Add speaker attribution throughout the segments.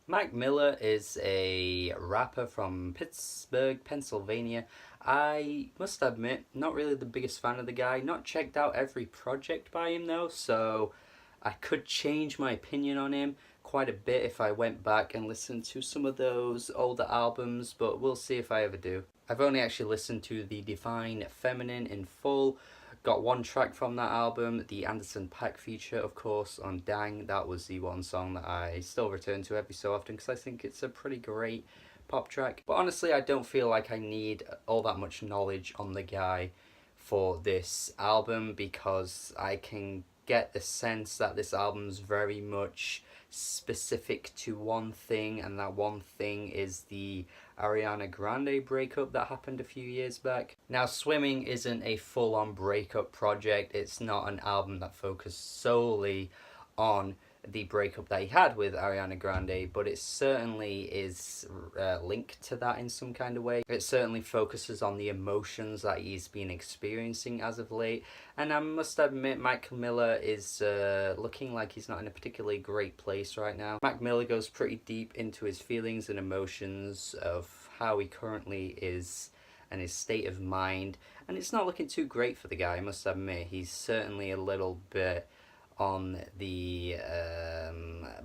Speaker 1: Mac Miller is a rapper from Pittsburgh, Pennsylvania. I must admit, not really the biggest fan of the guy. Not checked out every project by him though, so I could change my opinion on him quite a bit if I went back and listened to some of those older albums, but we'll see if I ever do. I've only actually listened to the Divine Feminine in full. Got one track from that album, the Anderson .Paak feature, of course, on Dang. That was the one song that I still return to every so often because I think it's a pretty great pop track. But honestly, I don't feel like I need all that much knowledge on the guy for this album because I can get the sense that this album's very much specific to one thing, and that one thing is the Ariana Grande breakup that happened a few years back. Now, Swimming isn't a full-on breakup project. It's not an album that focused solely on the breakup that he had with Ariana Grande, but it certainly is linked to that in some kind of way. It certainly focuses on the emotions that he's been experiencing as of late, and I must admit Mac Miller is looking like he's not in a particularly great place right now. Mac Miller goes pretty deep into his feelings and emotions of how he currently is and his state of mind, and it's not looking too great for the guy, I must admit. He's certainly a little bit on the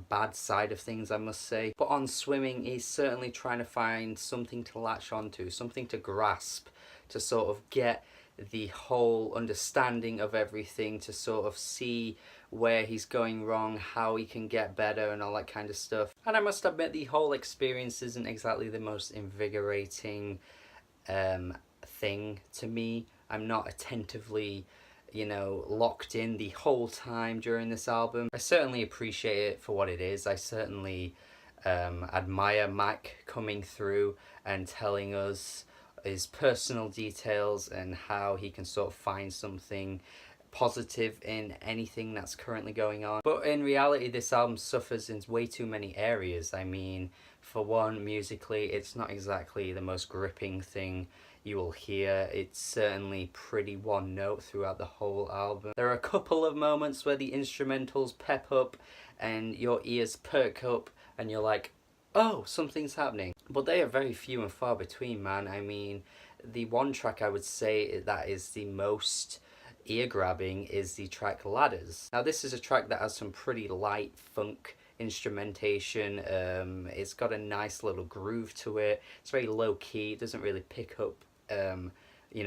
Speaker 1: bad side of things, I must say. But on Swimming, he's certainly trying to find something to latch onto, something to grasp, to sort of get the whole understanding of everything, to sort of see where he's going wrong, how he can get better and all that kind of stuff. And I must admit the whole experience isn't exactly the most invigorating thing to me. I'm not attentively locked in the whole time during this album. I certainly appreciate it for what it is. I certainly admire Mac coming through and telling us his personal details and how he can sort of find something positive in anything that's currently going on. But in reality, this album suffers in way too many areas. I mean, for one, musically, it's not exactly the most gripping thing you will hear. It's certainly pretty one note throughout the whole album. There are a couple of moments where the instrumentals pep up and your ears perk up and you're like, oh, something's happening. But they are very few and far between, man. I mean, the one track I would say that is the most ear-grabbing is the track Ladders. Now, this is a track that has some pretty light funk instrumentation. It's got a nice little groove to it. It's very low-key. It doesn't really pick up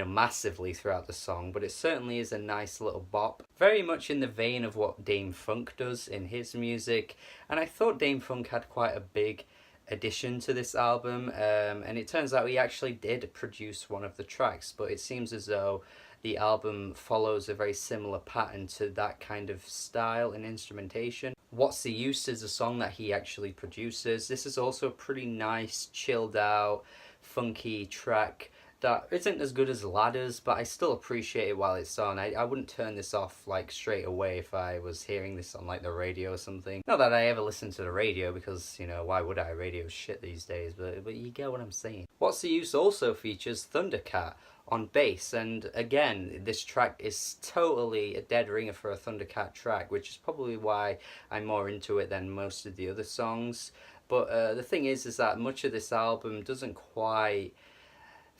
Speaker 1: massively throughout the song, but it certainly is a nice little bop. Very much in the vein of what Dame Funk does in his music, and I thought Dame Funk had quite a big addition to this album, and it turns out he actually did produce one of the tracks, but it seems as though the album follows a very similar pattern to that kind of style and instrumentation. What's the Use is a song that he actually produces. This is also a pretty nice, chilled out, funky track that isn't as good as Ladders, but I still appreciate it while it's on. I wouldn't turn this off like straight away if I was hearing this on like the radio or something. Not that I ever listen to the radio because, why would I? Radio shit these days, but you get what I'm saying. What's the Use also features Thundercat on bass, and again, this track is totally a dead ringer for a Thundercat track, which is probably why I'm more into it than most of the other songs. But the thing is that much of this album doesn't quite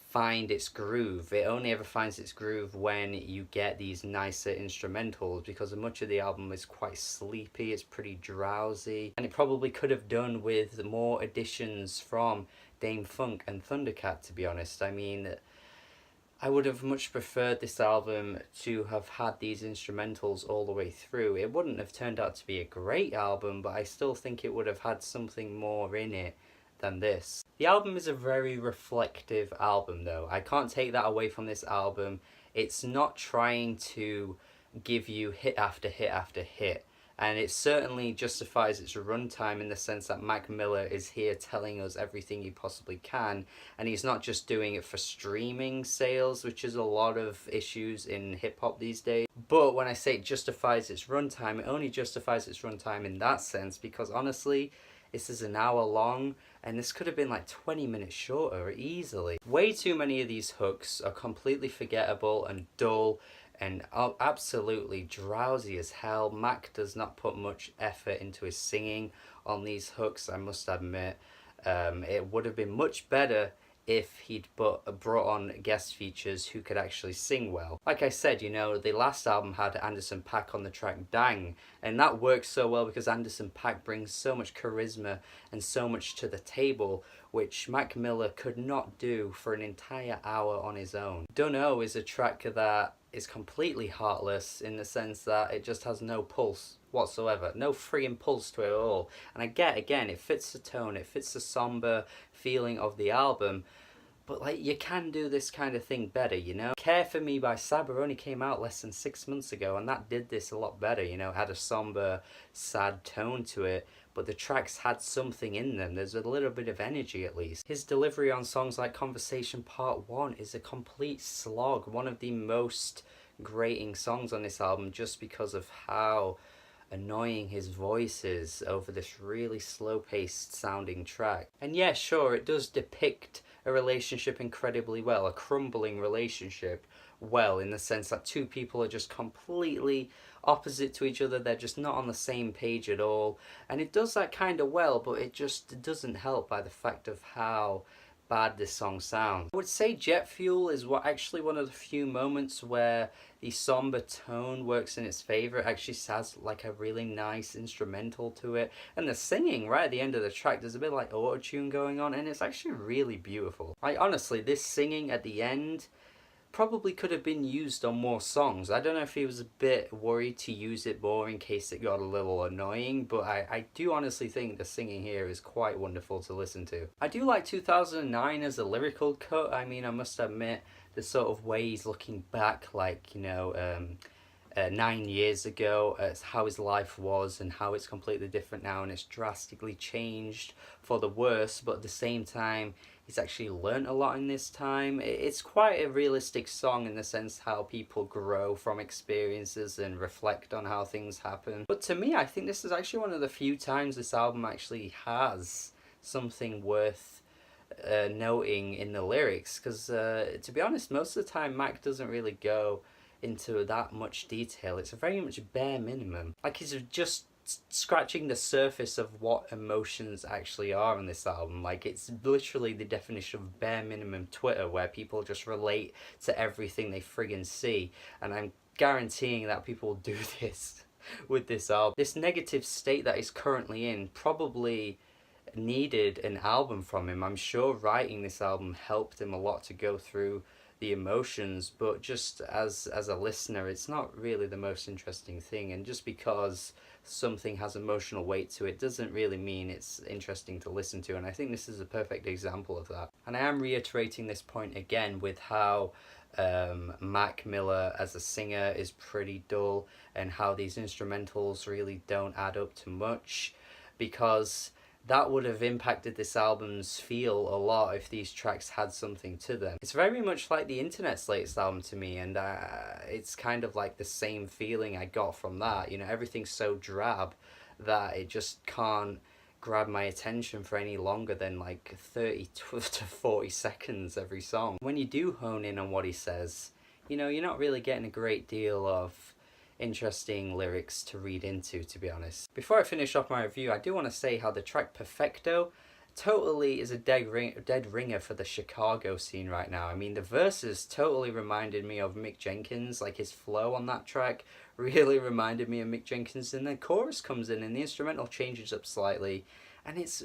Speaker 1: find its groove. It only ever finds its groove when you get these nicer instrumentals, because much of the album is quite sleepy, it's pretty drowsy, and it probably could have done with more additions from Dame Funk and Thundercat, to be honest. I mean, I would have much preferred this album to have had these instrumentals all the way through. It wouldn't have turned out to be a great album, but I still think it would have had something more in it than this. The album is a very reflective album though. I can't take that away from this album. It's not trying to give you hit after hit after hit. And it certainly justifies its runtime in the sense that Mac Miller is here telling us everything he possibly can, and he's not just doing it for streaming sales, which is a lot of issues in hip-hop these days. But when I say it justifies its runtime, it only justifies its runtime in that sense because honestly, this is an hour long, and this could have been like 20 minutes shorter easily. Way too many of these hooks are completely forgettable and dull and absolutely drowsy as hell. Mac does not put much effort into his singing on these hooks, I must admit. It would have been much better if he'd brought on guest features who could actually sing well. Like I said, you know, the last album had Anderson .Paak on the track Dang, and that works so well because Anderson .Paak brings so much charisma and so much to the table, which Mac Miller could not do for an entire hour on his own. Dunno is a track that is completely heartless in the sense that it just has no pulse whatsoever, no friggin' pulse to it at all. And I get, again, it fits the tone, it fits the somber feeling of the album, but like, you can do this kind of thing better, you know? Care for Me by Saba only came out less than 6 months ago, and that did this a lot better, you know? It had a somber, sad tone to it, but the tracks had something in them. There's a little bit of energy at least. His delivery on songs like Conversation Part 1 is a complete slog, one of the most grating songs on this album, just because of how annoying his voice is over this really slow-paced sounding track. And yeah, sure, it does depict a relationship incredibly well, a crumbling relationship well, in the sense that two people are just completely opposite to each other, they're just not on the same page at all, and it does that kind of well, but it just doesn't help by the fact of how bad this song sounds. I would say Jet Fuel is actually one of the few moments where the somber tone works in its favor. It actually has like a really nice instrumental to it, and the singing right at the end of the track, there's a bit like auto-tune going on, and it's actually really beautiful. Like, honestly, this singing at the end probably could have been used on more songs. I don't know if he was a bit worried to use it more in case it got a little annoying, but I do honestly think the singing here is quite wonderful to listen to. I do like 2009 as a lyrical cut. I mean, I must admit, the sort of way he's looking back, like, you know, 9 years ago, how his life was and how it's completely different now, and it's drastically changed for the worse, but at the same time he's actually learnt a lot in this time. It's quite a realistic song in the sense how people grow from experiences and reflect on how things happen. But to me, I think this is actually one of the few times this album actually has something worth noting in the lyrics, because to be honest, most of the time Mac doesn't really go into that much detail. It's a very much bare minimum. Like, he's just scratching the surface of what emotions actually are on this album. Like, it's literally the definition of bare minimum Twitter, where people just relate to everything they friggin' see, and I'm guaranteeing that people will do this with this album. This negative state that he's currently in probably needed an album from him. I'm sure writing this album helped him a lot to go through the emotions, but just as a listener, it's not really the most interesting thing, and just because something has emotional weight to it doesn't really mean it's interesting to listen to, and I think this is a perfect example of that. And I am reiterating this point again with how Mac Miller as a singer is pretty dull, and how these instrumentals really don't add up to much, because that would have impacted this album's feel a lot if these tracks had something to them. It's very much like the Internet's latest album to me, and it's kind of like the same feeling I got from that. You know, everything's so drab that it just can't grab my attention for any longer than like 30 to 40 seconds every song. When you do hone in on what he says, you know, you're not really getting a great deal of interesting lyrics to read into, to be honest. Before I finish off my review, I do want to say how the track Perfecto totally is a dead ringer for the Chicago scene right now. I mean, the verses totally reminded me of Mick Jenkins, like his flow on that track really reminded me of Mick Jenkins, and then chorus comes in and the instrumental changes up slightly, and it's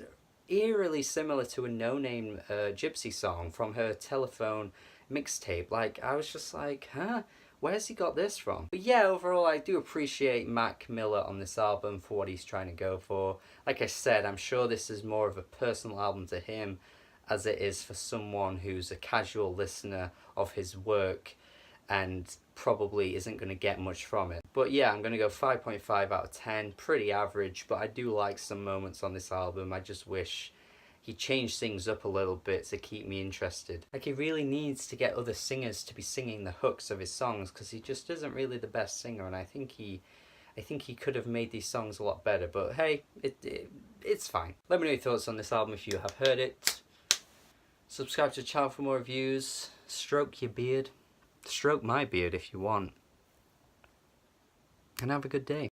Speaker 1: eerily similar to a No Name Gypsy song from her Telephone mixtape. Like, I was just like, huh? Where's he got this from? But yeah, overall, I do appreciate Mac Miller on this album for what he's trying to go for. Like I said, I'm sure this is more of a personal album to him as it is for someone who's a casual listener of his work and probably isn't going to get much from it. But yeah, I'm going to go 5.5 out of 10. Pretty average, but I do like some moments on this album. I just wish he changed things up a little bit to keep me interested. Like, he really needs to get other singers to be singing the hooks of his songs, because he just isn't really the best singer, and I think he could have made these songs a lot better, but hey, it's fine. Let me know your thoughts on this album if you have heard it. Subscribe to the channel for more reviews. Stroke your beard. Stroke my beard if you want. and have a good day.